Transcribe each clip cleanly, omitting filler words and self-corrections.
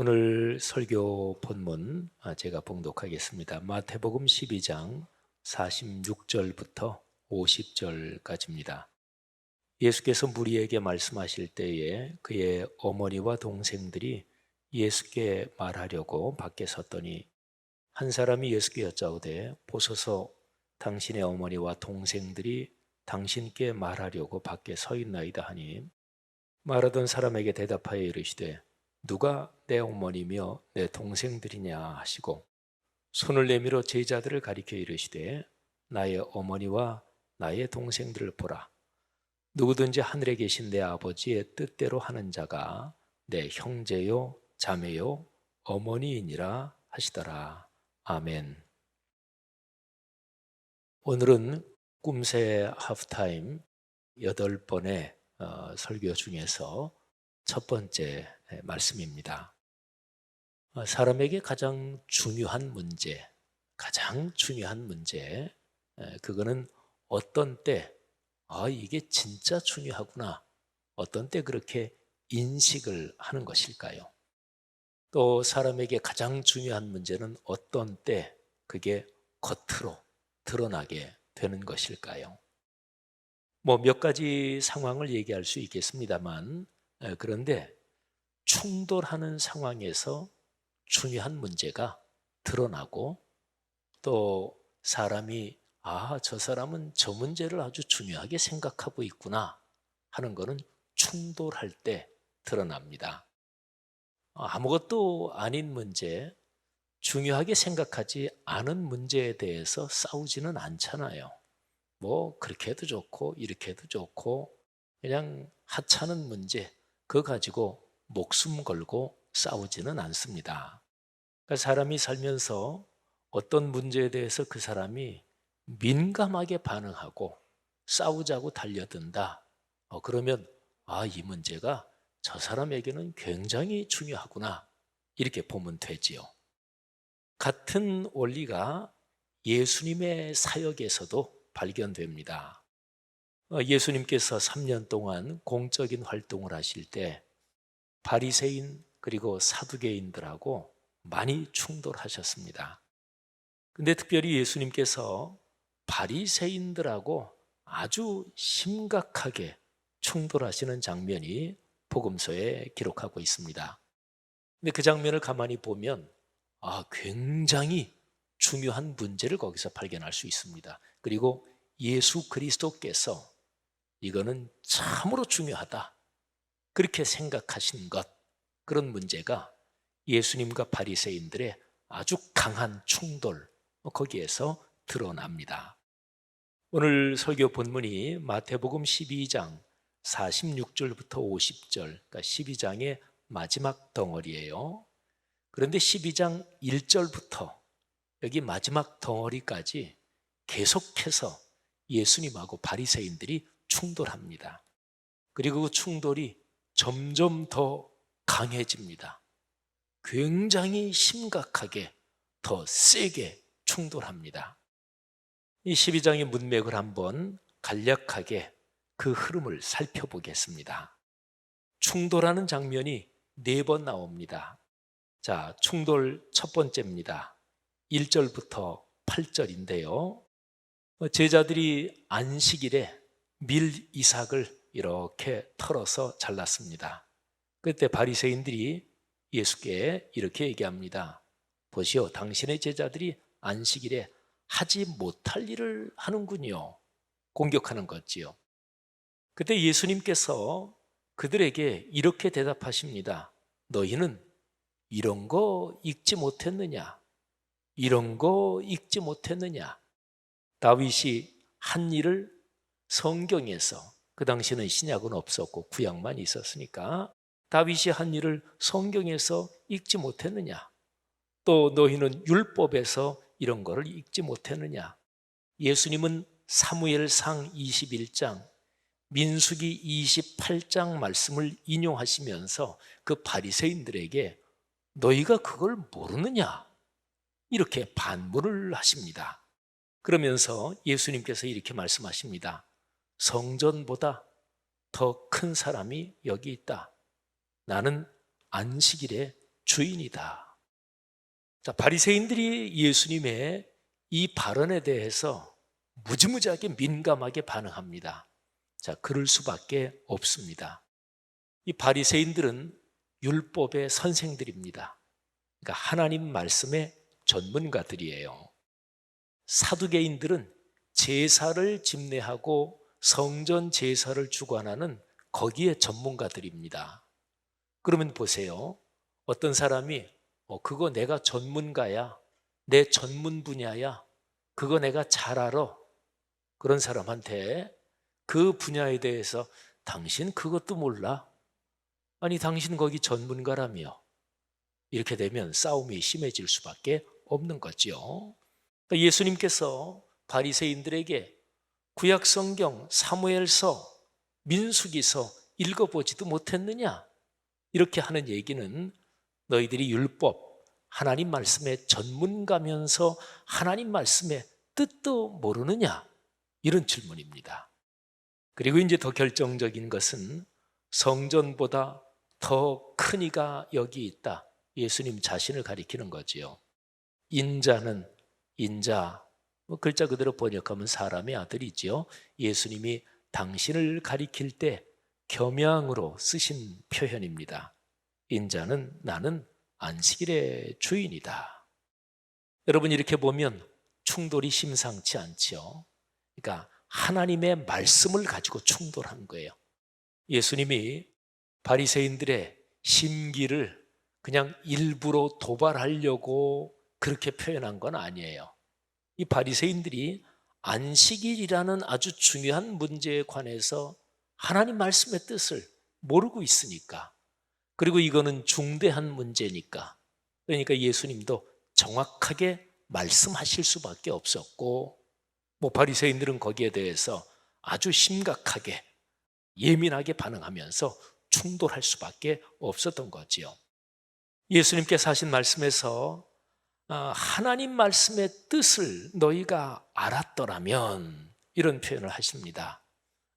오늘 설교 본문 제가 봉독하겠습니다. 마태복음 12장 46절부터 50절까지입니다. 예수께서 무리에게 말씀하실 때에 그의 어머니와 동생들이 예수께 말하려고 밖에 섰더니 한 사람이 예수께 여짜오되 보소서 당신의 어머니와 동생들이 당신께 말하려고 밖에 서 있나이다 하니 말하던 사람에게 대답하여 이르시되 누가 내 어머니며 내 동생들이냐 하시고 손을 내밀어 제자들을 가리켜 이르시되 나의 어머니와 나의 동생들을 보라. 누구든지 하늘에 계신 내 아버지의 뜻대로 하는 자가 내 형제요 자매요 어머니이니라 하시더라. 아멘. 오늘은 꿈새 하프타임 8번의 설교 중에서 첫 번째 말씀입니다. 사람에게 가장 중요한 문제, 그거는 어떤 때 이게 진짜 중요하구나, 어떤 때 그렇게 인식을 하는 것일까요? 또 사람에게 가장 중요한 문제는 어떤 때 그게 겉으로 드러나게 되는 것일까요? 몇 가지 상황을 얘기할 수 있겠습니다만, 그런데 충돌하는 상황에서 중요한 문제가 드러나고 또 사람이 저 사람은 저 문제를 아주 중요하게 생각하고 있구나 하는 것은 충돌할 때 드러납니다. 아무것도 아닌 문제, 중요하게 생각하지 않은 문제에 대해서 싸우지는 않잖아요. 그렇게 해도 좋고 이렇게 해도 좋고 그냥 하찮은 문제 그거 가지고 목숨 걸고 싸우지는 않습니다. 그러니까 사람이 살면서 어떤 문제에 대해서 그 사람이 민감하게 반응하고 싸우자고 달려든다. 그러면 이 문제가 저 사람에게는 굉장히 중요하구나 이렇게 보면 되지요. 같은 원리가 예수님의 사역에서도 발견됩니다. 예수님께서 3년 동안 공적인 활동을 하실 때 바리새인 그리고 사두개인들하고 많이 충돌하셨습니다. 근데 특별히 예수님께서 바리새인들하고 아주 심각하게 충돌하시는 장면이 복음서에 기록하고 있습니다. 근데 그 장면을 가만히 보면 굉장히 중요한 문제를 거기서 발견할 수 있습니다. 그리고 예수 그리스도께서 이거는 참으로 중요하다 그렇게 생각하신 것, 그런 문제가 예수님과 바리새인들의 아주 강한 충돌, 거기에서 드러납니다. 오늘 설교 본문이 마태복음 12장 46절부터 50절, 그러니까 12장의 마지막 덩어리예요. 그런데 12장 1절부터 여기 마지막 덩어리까지 계속해서 예수님하고 바리새인들이 충돌합니다. 그리고 그 충돌이 점점 더 강해집니다. 굉장히 심각하게 더 세게 충돌합니다. 이 12장의 문맥을 한번 간략하게 그 흐름을 살펴보겠습니다. 충돌하는 장면이 4번 나옵니다. 자, 충돌 첫 번째입니다. 1절부터 8절인데요. 제자들이 안식일에 밀 이삭을 이렇게 털어서 잘랐습니다. 그때 바리새인들이 예수께 이렇게 얘기합니다. 보시오, 당신의 제자들이 안식일에 하지 못할 일을 하는군요. 공격하는 거지요. 그때 예수님께서 그들에게 이렇게 대답하십니다. 너희는 이런 거 읽지 못했느냐? 이런 거 읽지 못했느냐? 다윗이 한 일을 성경에서, 그 당시는 신약은 없었고 구약만 있었으니까 다윗이 한 일을 성경에서 읽지 못했느냐? 또 너희는 율법에서 이런 거를 읽지 못했느냐? 예수님은 사무엘상 21장, 민수기 28장 말씀을 인용하시면서 그 바리새인들에게 너희가 그걸 모르느냐? 이렇게 반문을 하십니다. 그러면서 예수님께서 이렇게 말씀하십니다. 성전보다 더 큰 사람이 여기 있다. 나는 안식일에 주인이다. 자, 바리새인들이 예수님의 이 발언에 대해서 무지무지하게 민감하게 반응합니다. 자, 그럴 수밖에 없습니다. 이 바리새인들은 율법의 선생들입니다. 그러니까 하나님 말씀의 전문가들이에요. 사두개인들은 제사를 집례하고 성전 제사를 주관하는 거기에 전문가들입니다. 그러면 보세요. 어떤 사람이 그거 내가 전문가야, 내 전문 분야야, 그거 내가 잘 알아, 그런 사람한테 그 분야에 대해서 당신 그것도 몰라? 아니 당신 거기 전문가라며. 이렇게 되면 싸움이 심해질 수밖에 없는 거죠. 그러니까 예수님께서 바리새인들에게 구약성경, 사무엘서, 민수기서 읽어보지도 못했느냐? 이렇게 하는 얘기는 너희들이 율법, 하나님 말씀의 전문가면서 하나님 말씀의 뜻도 모르느냐? 이런 질문입니다. 그리고 이제 더 결정적인 것은 성전보다 더 큰 이가 여기 있다. 예수님 자신을 가리키는 거지요. 인자는 인자, 글자 그대로 번역하면 사람의 아들이지요. 예수님이 당신을 가리킬 때 겸양으로 쓰신 표현입니다. 인자는 나는 안식일의 주인이다. 여러분 이렇게 보면 충돌이 심상치 않지요. 그러니까 하나님의 말씀을 가지고 충돌한 거예요. 예수님이 바리새인들의 심기를 그냥 일부러 도발하려고 그렇게 표현한 건 아니에요. 이 바리새인들이 안식일이라는 아주 중요한 문제에 관해서 하나님 말씀의 뜻을 모르고 있으니까, 그리고 이거는 중대한 문제니까, 그러니까 예수님도 정확하게 말씀하실 수밖에 없었고, 바리새인들은 거기에 대해서 아주 심각하게 예민하게 반응하면서 충돌할 수밖에 없었던 거지요. 예수님께서 하신 말씀에서 하나님 말씀의 뜻을 너희가 알았더라면, 이런 표현을 하십니다.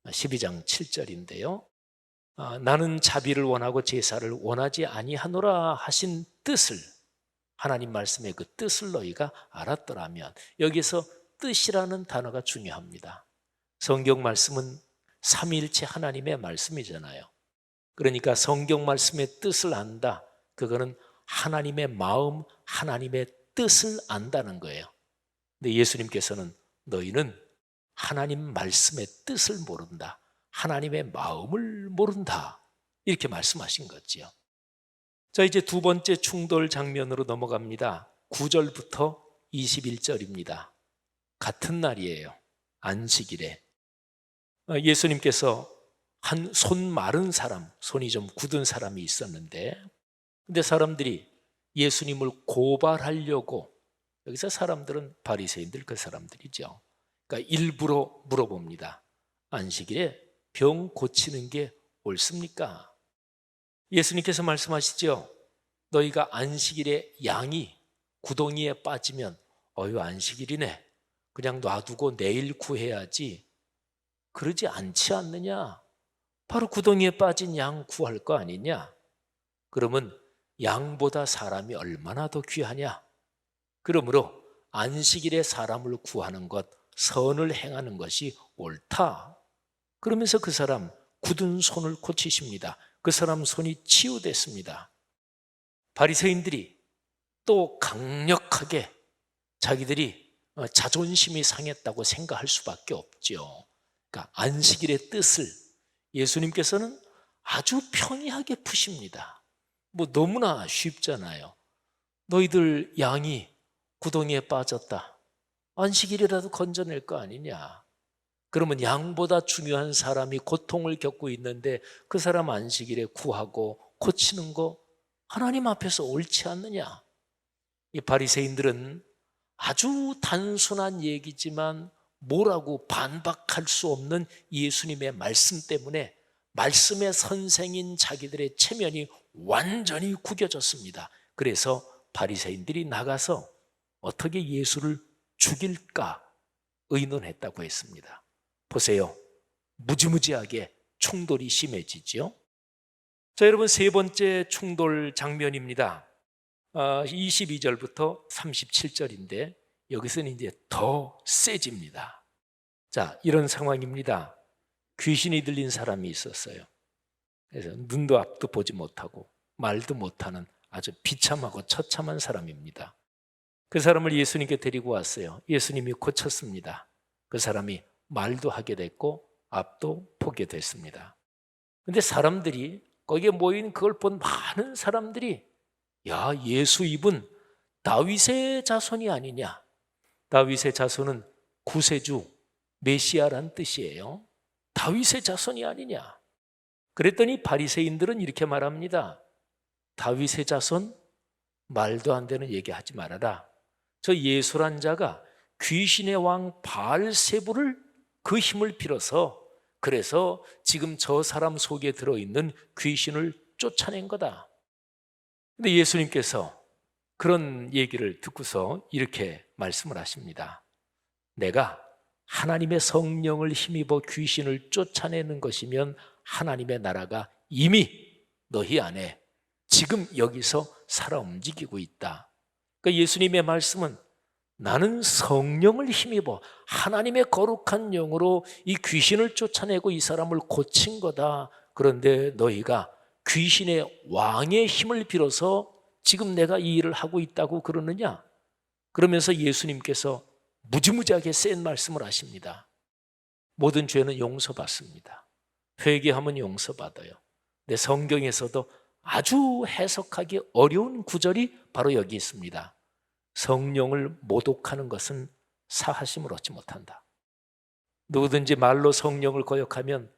12장 7절인데요. 나는 자비를 원하고 제사를 원하지 아니하노라 하신 뜻을, 하나님 말씀의 그 뜻을 너희가 알았더라면, 여기서 뜻이라는 단어가 중요합니다. 성경 말씀은 삼위일체 하나님의 말씀이잖아요. 그러니까 성경 말씀의 뜻을 안다, 그거는 하나님의 마음, 하나님의 뜻을 안다는 거예요. 근데 예수님께서는 너희는 하나님 말씀의 뜻을 모른다, 하나님의 마음을 모른다, 이렇게 말씀하신 거지요. 자, 이제 두 번째 충돌 장면으로 넘어갑니다. 9절부터 21절입니다. 같은 날이에요. 안식일에 예수님께서 한 손 마른 사람, 손이 좀 굳은 사람이 있었는데, 근데 사람들이 예수님을 고발하려고, 여기서 사람들은 바리새인들 그 사람들이죠. 그러니까 일부러 물어봅니다. 안식일에 병 고치는 게 옳습니까? 예수님께서 말씀하시죠. 너희가 안식일에 양이 구덩이에 빠지면 안식일이네, 그냥 놔두고 내일 구해야지, 그러지 않지 않느냐? 바로 구덩이에 빠진 양 구할 거 아니냐? 그러면 양보다 사람이 얼마나 더 귀하냐? 그러므로 안식일에 사람을 구하는 것, 선을 행하는 것이 옳다. 그러면서 그 사람 굳은 손을 고치십니다. 그 사람 손이 치유됐습니다. 바리새인들이 또 강력하게 자기들이 자존심이 상했다고 생각할 수밖에 없죠. 그러니까 안식일의 뜻을 예수님께서는 아주 평이하게 푸십니다. 너무나 쉽잖아요. 너희들 양이 구덩이에 빠졌다, 안식일이라도 건져낼 거 아니냐? 그러면 양보다 중요한 사람이 고통을 겪고 있는데 그 사람 안식일에 구하고 고치는 거 하나님 앞에서 옳지 않느냐? 이 바리새인들은 아주 단순한 얘기지만 뭐라고 반박할 수 없는 예수님의 말씀 때문에 말씀의 선생인 자기들의 체면이 완전히 구겨졌습니다. 그래서 바리새인들이 나가서 어떻게 예수를 죽일까 의논했다고 했습니다. 보세요. 무지무지하게 충돌이 심해지죠. 자, 여러분 세 번째 충돌 장면입니다. 22절부터 37절인데 여기서는 이제 더 세집니다. 자, 이런 상황입니다. 귀신이 들린 사람이 있었어요. 그래서 눈도 앞도 보지 못하고 말도 못하는 아주 비참하고 처참한 사람입니다. 그 사람을 예수님께 데리고 왔어요. 예수님이 고쳤습니다. 그 사람이 말도 하게 됐고 앞도 보게 됐습니다. 근데 사람들이, 거기에 모인 그걸 본 많은 사람들이, 야, 예수 이분 다윗의 자손이 아니냐. 다윗의 자손은 구세주, 메시아란 뜻이에요. 다윗의 자손이 아니냐. 그랬더니 바리새인들은 이렇게 말합니다. 다윗의 자손? 말도 안 되는 얘기하지 말아라. 저 예수란 자가 귀신의 왕 바알세불을 그 힘을 빌어서, 그래서 지금 저 사람 속에 들어있는 귀신을 쫓아낸 거다. 근데 예수님께서 그런 얘기를 듣고서 이렇게 말씀을 하십니다. 내가 하나님의 성령을 힘입어 귀신을 쫓아내는 것이면 하나님의 나라가 이미 너희 안에 지금 여기서 살아 움직이고 있다. 그러니까 예수님의 말씀은 나는 성령을 힘입어 하나님의 거룩한 영으로 이 귀신을 쫓아내고 이 사람을 고친 거다. 그런데 너희가 귀신의 왕의 힘을 빌어서 지금 내가 이 일을 하고 있다고 그러느냐? 그러면서 예수님께서 무지무지하게 센 말씀을 하십니다. 모든 죄는 용서받습니다. 회개하면 용서받아요. 근데 성경에서도 아주 해석하기 어려운 구절이 바로 여기 있습니다. 성령을 모독하는 것은 사하심을 얻지 못한다. 누구든지 말로 성령을 거역하면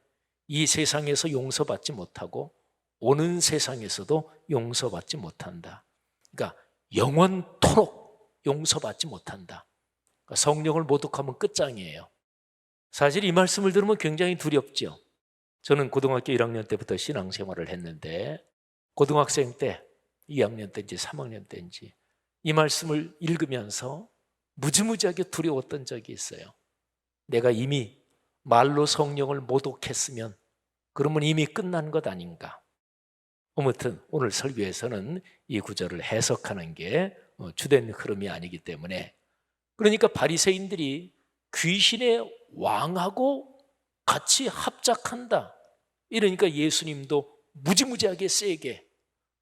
이 세상에서 용서받지 못하고 오는 세상에서도 용서받지 못한다. 그러니까 영원토록 용서받지 못한다. 그러니까 성령을 모독하면 끝장이에요. 사실 이 말씀을 들으면 굉장히 두렵죠. 저는 고등학교 1학년 때부터 신앙생활을 했는데 고등학생 때, 2학년 때인지 3학년 때인지 이 말씀을 읽으면서 무지무지하게 두려웠던 적이 있어요. 내가 이미 말로 성령을 모독했으면 그러면 이미 끝난 것 아닌가. 아무튼 오늘 설교에서는 이 구절을 해석하는 게 주된 흐름이 아니기 때문에, 그러니까 바리새인들이 귀신의 왕하고 같이 합작한다. 이러니까 예수님도 무지무지하게 세게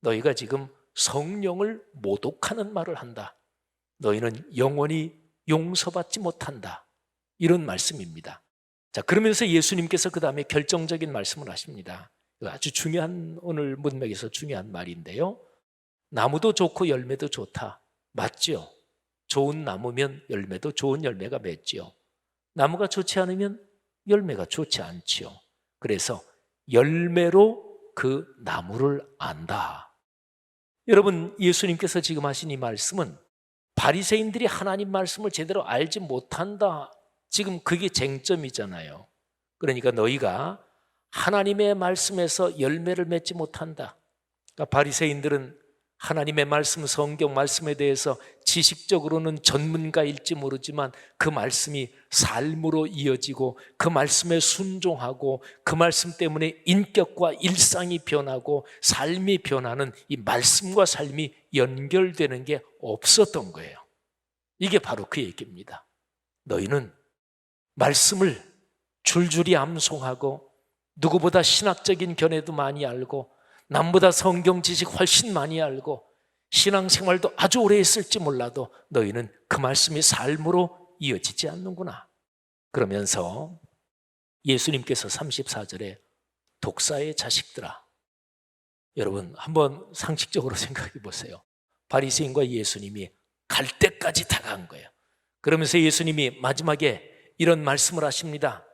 너희가 지금 성령을 모독하는 말을 한다. 너희는 영원히 용서받지 못한다. 이런 말씀입니다. 자, 그러면서 예수님께서 그 다음에 결정적인 말씀을 하십니다. 아주 중요한, 오늘 문맥에서 중요한 말인데요. 나무도 좋고 열매도 좋다. 맞죠? 좋은 나무면 열매도 좋은 열매가 맺지요. 나무가 좋지 않으면 열매가 좋지 않지요. 그래서 열매로 그 나무를 안다. 여러분, 예수님께서 지금 하신 이 말씀은 바리새인들이 하나님 말씀을 제대로 알지 못한다. 지금 그게 쟁점이잖아요. 그러니까 너희가 하나님의 말씀에서 열매를 맺지 못한다. 그러니까 바리새인들은 하나님의 말씀, 성경 말씀에 대해서 지식적으로는 전문가일지 모르지만 그 말씀이 삶으로 이어지고 그 말씀에 순종하고 그 말씀 때문에 인격과 일상이 변하고 삶이 변하는 이 말씀과 삶이 연결되는 게 없었던 거예요. 이게 바로 그 얘기입니다. 너희는 말씀을 줄줄이 암송하고 누구보다 신학적인 견해도 많이 알고 남보다 성경 지식 훨씬 많이 알고 신앙생활도 아주 오래 했을지 몰라도 너희는 그 말씀이 삶으로 이어지지 않는구나. 그러면서 예수님께서 34절에 독사의 자식들아. 여러분 한번 상식적으로 생각해 보세요. 바리새인과 예수님이 갈 때까지 다가간 거예요. 그러면서 예수님이 마지막에 이런 말씀을 하십니다.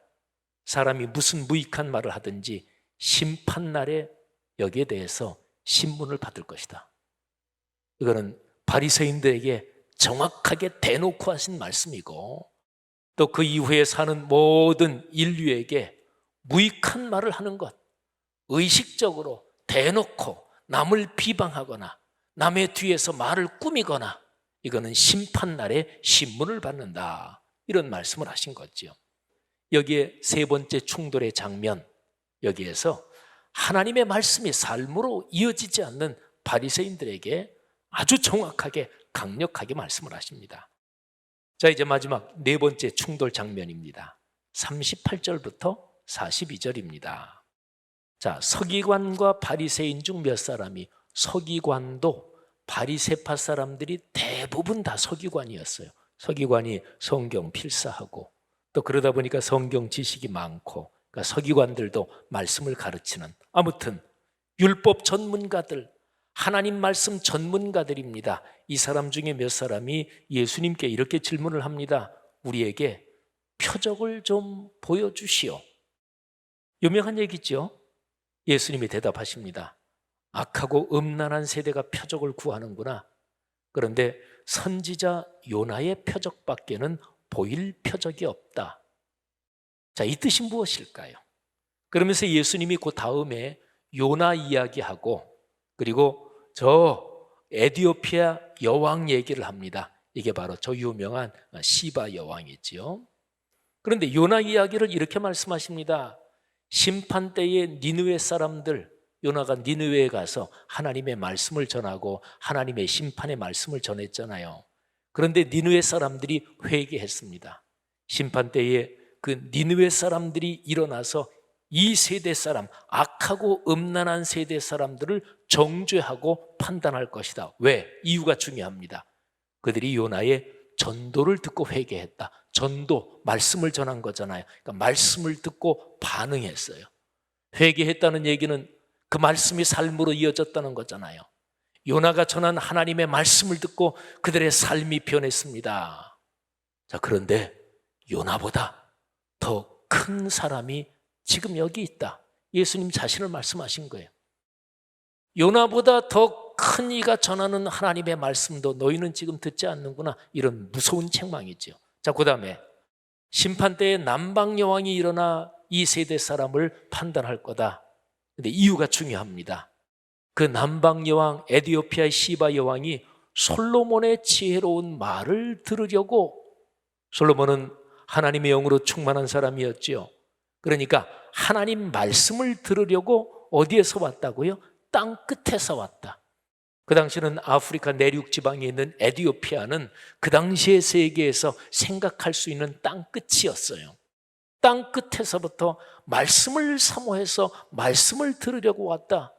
사람이 무슨 무익한 말을 하든지 심판날에 여기에 대해서 신문을 받을 것이다. 이거는 바리새인들에게 정확하게 대놓고 하신 말씀이고 또 그 이후에 사는 모든 인류에게 무익한 말을 하는 것, 의식적으로 대놓고 남을 비방하거나 남의 뒤에서 말을 꾸미거나 이거는 심판날에 신문을 받는다. 이런 말씀을 하신 거죠. 여기에 세 번째 충돌의 장면, 여기에서 하나님의 말씀이 삶으로 이어지지 않는 바리새인들에게 아주 정확하게 강력하게 말씀을 하십니다. 자, 이제 마지막 네 번째 충돌 장면입니다. 38절부터 42절입니다. 자, 서기관과 바리새인 중 몇 사람이, 서기관도 바리새파 사람들이 대부분 다 서기관이었어요. 서기관이 성경 필사하고 또 그러다 보니까 성경 지식이 많고, 그러니까 서기관들도 말씀을 가르치는, 아무튼 율법 전문가들, 하나님 말씀 전문가들입니다. 이 사람 중에 몇 사람이 예수님께 이렇게 질문을 합니다. 우리에게 표적을 좀 보여주시오. 유명한 얘기죠. 예수님이 대답하십니다. 악하고 음란한 세대가 표적을 구하는구나. 그런데 선지자 요나의 표적밖에는 보일 표적이 없다. 자, 이 뜻이 무엇일까요? 그러면서 예수님이 그 다음에 요나 이야기하고, 그리고 저 에디오피아 여왕 얘기를 합니다. 이게 바로 저 유명한 시바 여왕이지요. 그런데 요나 이야기를 이렇게 말씀하십니다. 심판 때에 니느웨 사람들, 요나가 니느웨에 가서 하나님의 말씀을 전하고 하나님의 심판의 말씀을 전했잖아요. 그런데 니느웨 사람들이 회개했습니다. 심판 때에 그 니느웨 사람들이 일어나서 이 세대 사람, 악하고 음란한 세대 사람들을 정죄하고 판단할 것이다. 왜? 이유가 중요합니다. 그들이 요나의 전도를 듣고 회개했다. 전도, 말씀을 전한 거잖아요. 그러니까 말씀을 듣고 반응했어요. 회개했다는 얘기는 그 말씀이 삶으로 이어졌다는 거잖아요. 요나가 전한 하나님의 말씀을 듣고 그들의 삶이 변했습니다. 자, 그런데 요나보다 더 큰 사람이 지금 여기 있다. 예수님 자신을 말씀하신 거예요. 요나보다 더 큰 이가 전하는 하나님의 말씀도 너희는 지금 듣지 않는구나. 이런 무서운 책망이죠. 자, 그 다음에 심판 때에 남방 여왕이 일어나 이 세대 사람을 판단할 거다. 근데 이유가 중요합니다. 그 남방 여왕, 에디오피아의 시바 여왕이 솔로몬의 지혜로운 말을 들으려고, 솔로몬은 하나님의 영으로 충만한 사람이었지요. 그러니까 하나님 말씀을 들으려고 어디에서 왔다고요? 땅 끝에서 왔다. 그 당시는 아프리카 내륙 지방에 있는 에디오피아는 그 당시의 세계에서 생각할 수 있는 땅 끝이었어요. 땅 끝에서부터 말씀을 사모해서 말씀을 들으려고 왔다.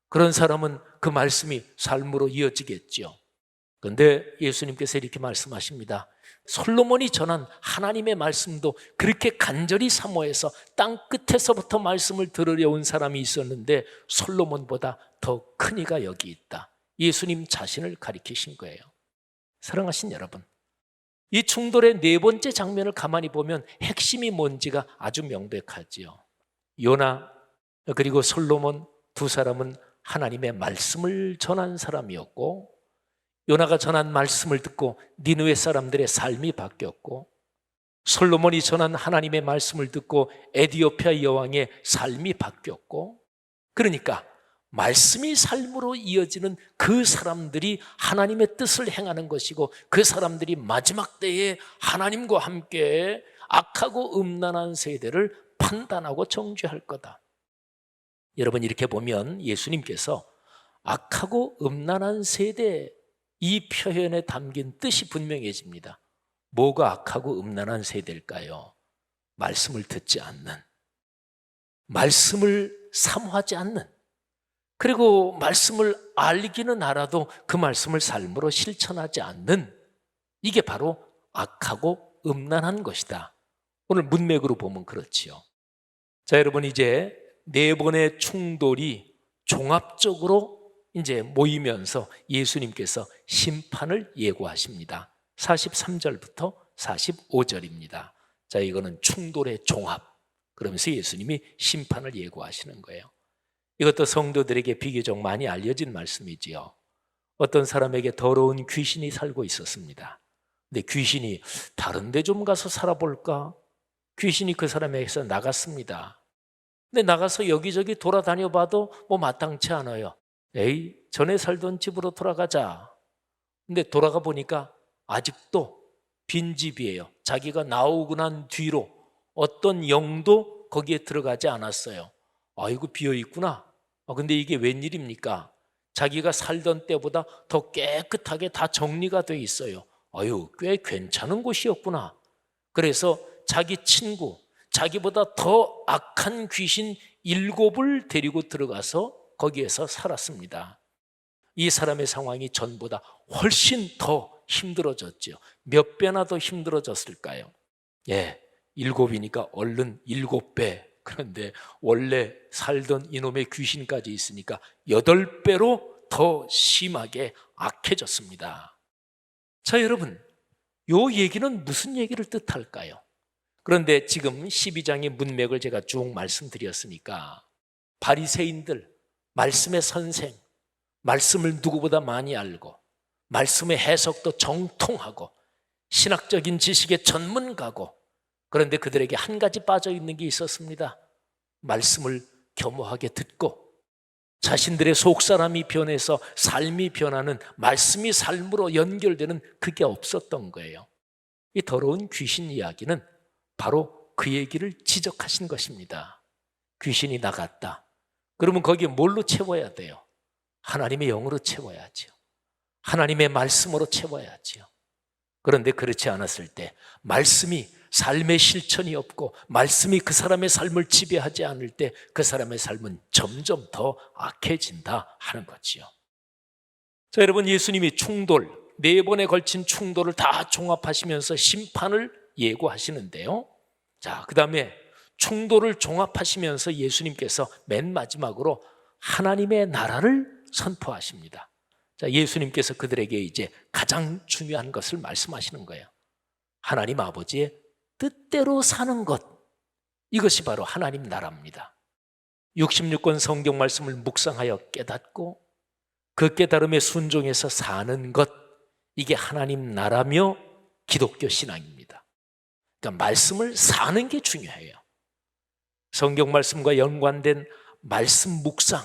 그런 사람은 그 말씀이 삶으로 이어지겠죠. 그런데 예수님께서 이렇게 말씀하십니다. 솔로몬이 전한 하나님의 말씀도 그렇게 간절히 사모해서 땅 끝에서부터 말씀을 들으려 온 사람이 있었는데 솔로몬보다 더 큰 이가 여기 있다. 예수님 자신을 가리키신 거예요. 사랑하신 여러분, 이 충돌의 네 번째 장면을 가만히 보면 핵심이 뭔지가 아주 명백하지요. 요나 그리고 솔로몬 두 사람은 하나님의 말씀을 전한 사람이었고, 요나가 전한 말씀을 듣고 니느웨 사람들의 삶이 바뀌었고, 솔로몬이 전한 하나님의 말씀을 듣고 에디오피아 여왕의 삶이 바뀌었고, 그러니까 말씀이 삶으로 이어지는 그 사람들이 하나님의 뜻을 행하는 것이고, 그 사람들이 마지막 때에 하나님과 함께 악하고 음란한 세대를 판단하고 정죄할 거다. 여러분, 이렇게 보면 예수님께서 악하고 음란한 세대, 이 표현에 담긴 뜻이 분명해집니다. 뭐가 악하고 음란한 세대일까요? 말씀을 듣지 않는, 말씀을 사모하지 않는, 그리고 말씀을 알기는 알아도 그 말씀을 삶으로 실천하지 않는, 이게 바로 악하고 음란한 것이다. 오늘 문맥으로 보면 그렇지요. 자, 여러분, 이제 네 번의 충돌이 종합적으로 이제 모이면서 예수님께서 심판을 예고하십니다. 43절부터 45절입니다. 자, 이거는 충돌의 종합. 그러면서 예수님이 심판을 예고하시는 거예요. 이것도 성도들에게 비교적 많이 알려진 말씀이지요. 어떤 사람에게 더러운 귀신이 살고 있었습니다. 근데 귀신이 다른 데 좀 가서 살아볼까? 귀신이 그 사람에게서 나갔습니다. 근데 나가서 여기저기 돌아다녀 봐도 뭐 마땅치 않아요. 에이, 전에 살던 집으로 돌아가자. 근데 돌아가 보니까 아직도 빈집이에요. 자기가 나오고 난 뒤로 어떤 영도 거기에 들어가지 않았어요. 아이고, 비어 있구나. 근데 이게 웬일입니까? 자기가 살던 때보다 더 깨끗하게 다 정리가 돼 있어요. 아유, 꽤 괜찮은 곳이었구나. 그래서 자기 친구, 자기보다 더 악한 귀신 7을 데리고 들어가서 거기에서 살았습니다. 이 사람의 상황이 전보다 훨씬 더 힘들어졌죠. 몇 배나 더 힘들어졌을까요? 7이니까 얼른 7배. 그런데 원래 살던 이놈의 귀신까지 있으니까 8배로 더 심하게 악해졌습니다. 자, 여러분, 요 얘기는 무슨 얘기를 뜻할까요? 그런데 지금 12장의 문맥을 제가 쭉 말씀드렸으니까 바리새인들, 말씀의 선생, 말씀을 누구보다 많이 알고 말씀의 해석도 정통하고 신학적인 지식의 전문가고, 그런데 그들에게 한 가지 빠져 있는 게 있었습니다. 말씀을 겸허하게 듣고 자신들의 속사람이 변해서 삶이 변하는, 말씀이 삶으로 연결되는 그게 없었던 거예요. 이 더러운 귀신 이야기는 바로 그 얘기를 지적하신 것입니다. 귀신이 나갔다. 그러면 거기에 뭘로 채워야 돼요? 하나님의 영으로 채워야죠. 하나님의 말씀으로 채워야죠. 그런데 그렇지 않았을 때, 말씀이 삶의 실천이 없고 말씀이 그 사람의 삶을 지배하지 않을 때 그 사람의 삶은 점점 더 악해진다 하는 거지요. 자, 여러분, 예수님이 충돌, 4번에 걸친 충돌을 다 종합하시면서 심판을 예고하시는데요. 자, 그 다음에 충돌을 종합하시면서 예수님께서 맨 마지막으로 하나님의 나라를 선포하십니다. 자, 예수님께서 그들에게 이제 가장 중요한 것을 말씀하시는 거예요. 하나님 아버지의 뜻대로 사는 것, 이것이 바로 하나님 나라입니다. 66권 성경 말씀을 묵상하여 깨닫고 그 깨달음에 순종해서 사는 것, 이게 하나님 나라며 기독교 신앙입니다. 그러니까 말씀을 사는 게 중요해요. 성경 말씀과 연관된 말씀 묵상,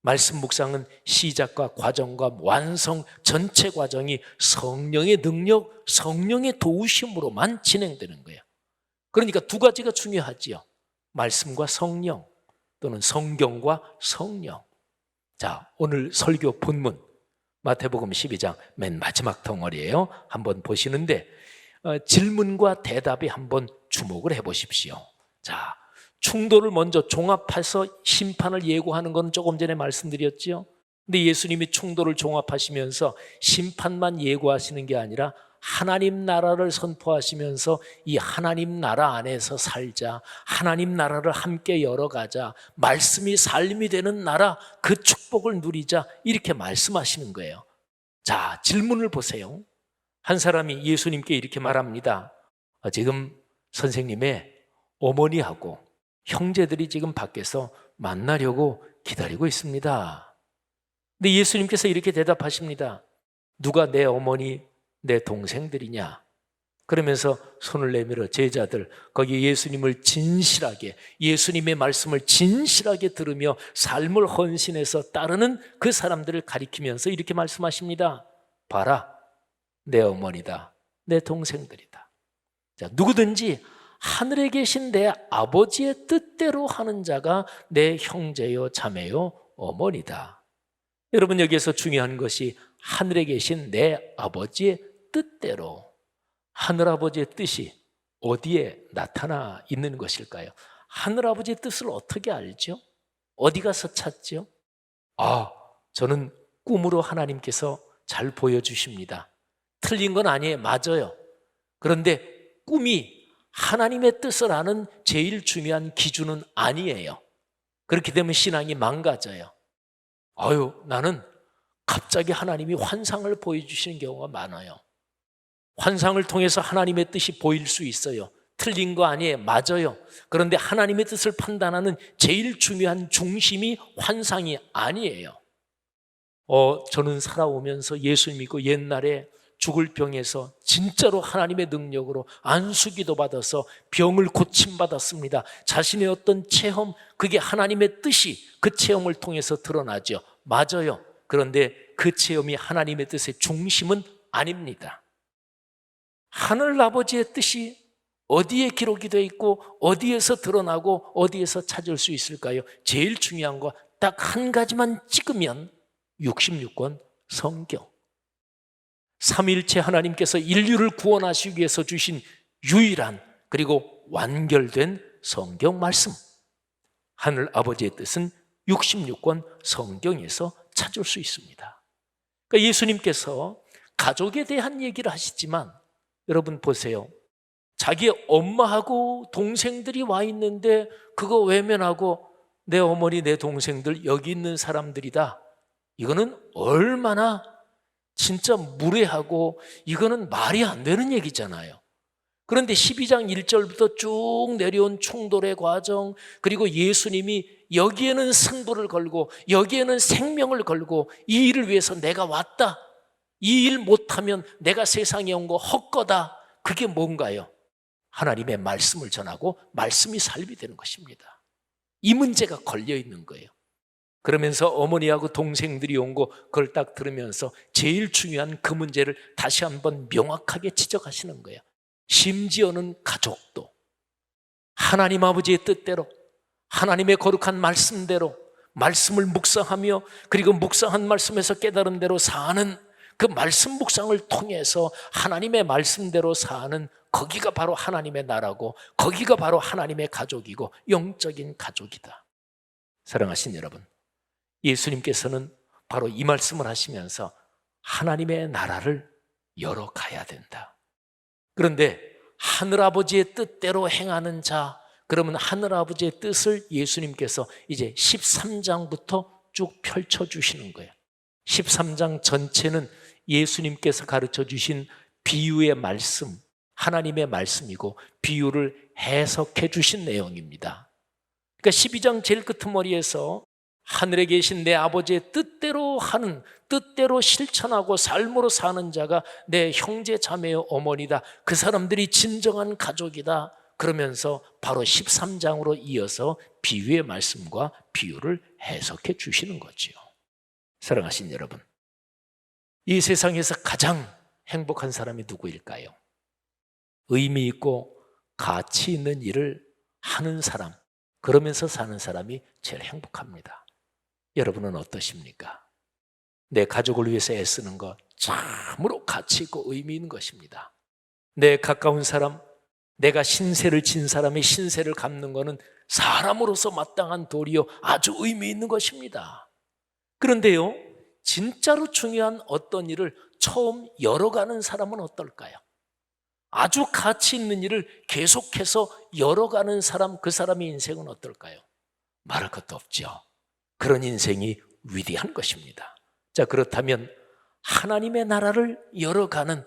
말씀 묵상은 시작과 과정과 완성 전체 과정이 성령의 능력, 성령의 도우심으로만 진행되는 거예요. 그러니까 두 가지가 중요하지요. 말씀과 성령, 또는 성경과 성령. 자, 오늘 설교 본문 마태복음 12장 맨 마지막 덩어리예요. 한번 보시는데 질문과 대답에 한번 주목을 해보십시오. 자, 충돌을 먼저 종합해서 심판을 예고하는 건 조금 전에 말씀드렸죠. 근데 예수님이 충돌을 종합하시면서 심판만 예고하시는 게 아니라 하나님 나라를 선포하시면서 이 하나님 나라 안에서 살자, 하나님 나라를 함께 열어가자, 말씀이 삶이 되는 나라, 그 축복을 누리자, 이렇게 말씀하시는 거예요. 자, 질문을 보세요. 한 사람이 예수님께 이렇게 말합니다. 지금 선생님의 어머니하고 형제들이 지금 밖에서 만나려고 기다리고 있습니다. 근데 예수님께서 이렇게 대답하십니다. 누가 내 어머니, 내 동생들이냐? 그러면서 손을 내밀어 제자들, 거기 예수님을 진실하게, 예수님의 말씀을 진실하게 들으며 삶을 헌신해서 따르는 그 사람들을 가리키면서 이렇게 말씀하십니다. 봐라, 내 어머니다, 내 동생들이다. 자, 누구든지 하늘에 계신 내 아버지의 뜻대로 하는 자가 내 형제요 자매요 어머니다. 여러분, 여기에서 중요한 것이 하늘에 계신 내 아버지의 뜻대로, 하늘아버지의 뜻이 어디에 나타나 있는 것일까요? 하늘아버지의 뜻을 어떻게 알죠? 어디 가서 찾죠? 저는 꿈으로 하나님께서 잘 보여주십니다. 틀린 건 아니에요. 맞아요. 그런데 꿈이 하나님의 뜻을 아는 제일 중요한 기준은 아니에요. 그렇게 되면 신앙이 망가져요. 나는 갑자기 하나님이 환상을 보여주시는 경우가 많아요. 환상을 통해서 하나님의 뜻이 보일 수 있어요. 틀린 거 아니에요. 맞아요. 그런데 하나님의 뜻을 판단하는 제일 중요한 중심이 환상이 아니에요. 저는 살아오면서 예수 믿고 옛날에 죽을 병에서 진짜로 하나님의 능력으로 안수기도 받아서 병을 고침받았습니다. 자신의 어떤 체험, 그게 하나님의 뜻이 그 체험을 통해서 드러나죠. 맞아요. 그런데 그 체험이 하나님의 뜻의 중심은 아닙니다. 하늘 아버지의 뜻이 어디에 기록이 되어 있고 어디에서 드러나고 어디에서 찾을 수 있을까요? 제일 중요한 거 딱 한 가지만 찍으면 66권 성경. 삼위일체 하나님께서 인류를 구원하시기 위해서 주신 유일한 그리고 완결된 성경 말씀. 하늘 아버지의 뜻은 66권 성경에서 찾을 수 있습니다. 그러니까 예수님께서 가족에 대한 얘기를 하시지만 여러분 보세요. 자기 엄마하고 동생들이 와 있는데 그거 외면하고 내 어머니, 내 동생들 여기 있는 사람들이다. 이거는 얼마나 진짜 무례하고 이거는 말이 안 되는 얘기잖아요. 그런데 12장 1절부터 쭉 내려온 충돌의 과정, 그리고 예수님이 여기에는 승부를 걸고 여기에는 생명을 걸고 이 일을 위해서 내가 왔다. 이 일 못하면 내가 세상에 온 거 헛거다. 그게 뭔가요? 하나님의 말씀을 전하고 말씀이 삶이 되는 것입니다. 이 문제가 걸려 있는 거예요. 그러면서 어머니하고 동생들이 온 거 그걸 딱 들으면서 제일 중요한 그 문제를 다시 한번 명확하게 지적하시는 거예요. 심지어는 가족도 하나님 아버지의 뜻대로 하나님의 거룩한 말씀대로 말씀을 묵상하며 그리고 묵상한 말씀에서 깨달은 대로 사는 그 말씀 묵상을 통해서 하나님의 말씀대로 사는 거기가 바로 하나님의 나라고 거기가 바로 하나님의 가족이고 영적인 가족이다. 사랑하신 여러분, 예수님께서는 바로 이 말씀을 하시면서 하나님의 나라를 열어가야 된다. 그런데 하늘아버지의 뜻대로 행하는 자, 그러면 하늘아버지의 뜻을 예수님께서 이제 13장부터 쭉 펼쳐주시는 거예요. 13장 전체는 예수님께서 가르쳐 주신 비유의 말씀, 하나님의 말씀이고 비유를 해석해 주신 내용입니다. 그러니까 12장 제일 끄트머리에서 하늘에 계신 내 아버지의 뜻대로 하는, 뜻대로 실천하고 삶으로 사는 자가 내 형제 자매요 어머니다. 그 사람들이 진정한 가족이다. 그러면서 바로 13장으로 이어서 비유의 말씀과 비유를 해석해 주시는 거지요. 사랑하신 여러분, 이 세상에서 가장 행복한 사람이 누구일까요? 의미 있고 가치 있는 일을 하는 사람, 그러면서 사는 사람이 제일 행복합니다. 여러분은 어떠십니까? 내 가족을 위해서 애쓰는 것 참으로 가치 있고 의미 있는 것입니다. 내 가까운 사람, 내가 신세를 진 사람의 신세를 갚는 것은 사람으로서 마땅한 도리요 아주 의미 있는 것입니다. 그런데요, 진짜로 중요한 어떤 일을 처음 열어가는 사람은 어떨까요? 아주 가치 있는 일을 계속해서 열어가는 사람, 그 사람의 인생은 어떨까요? 말할 것도 없죠. 그런 인생이 위대한 것입니다. 자, 그렇다면 하나님의 나라를 열어가는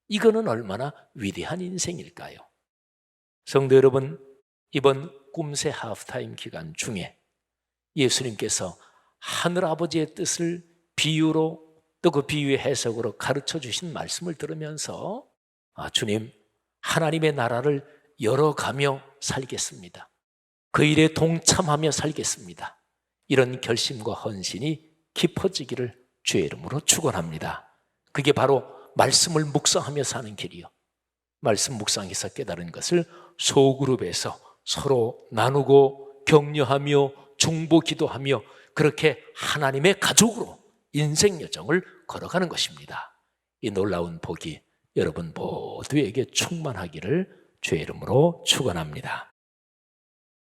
이거는 얼마나 위대한 인생일까요? 성도 여러분, 이번 꿈새 하프타임 기간 중에 예수님께서 하늘아버지의 뜻을 비유로 또 그 비유의 해석으로 가르쳐 주신 말씀을 들으면서 주님, 하나님의 나라를 열어가며 살겠습니다. 그 일에 동참하며 살겠습니다. 이런 결심과 헌신이 깊어지기를 주의 이름으로 축원합니다. 그게 바로 말씀을 묵상하며 사는 길이요, 말씀 묵상에서 깨달은 것을 소그룹에서 서로 나누고 격려하며 중보 기도하며 그렇게 하나님의 가족으로 인생 여정을 걸어가는 것입니다. 이 놀라운 복이 여러분 모두에게 충만하기를 주의 이름으로 축원합니다.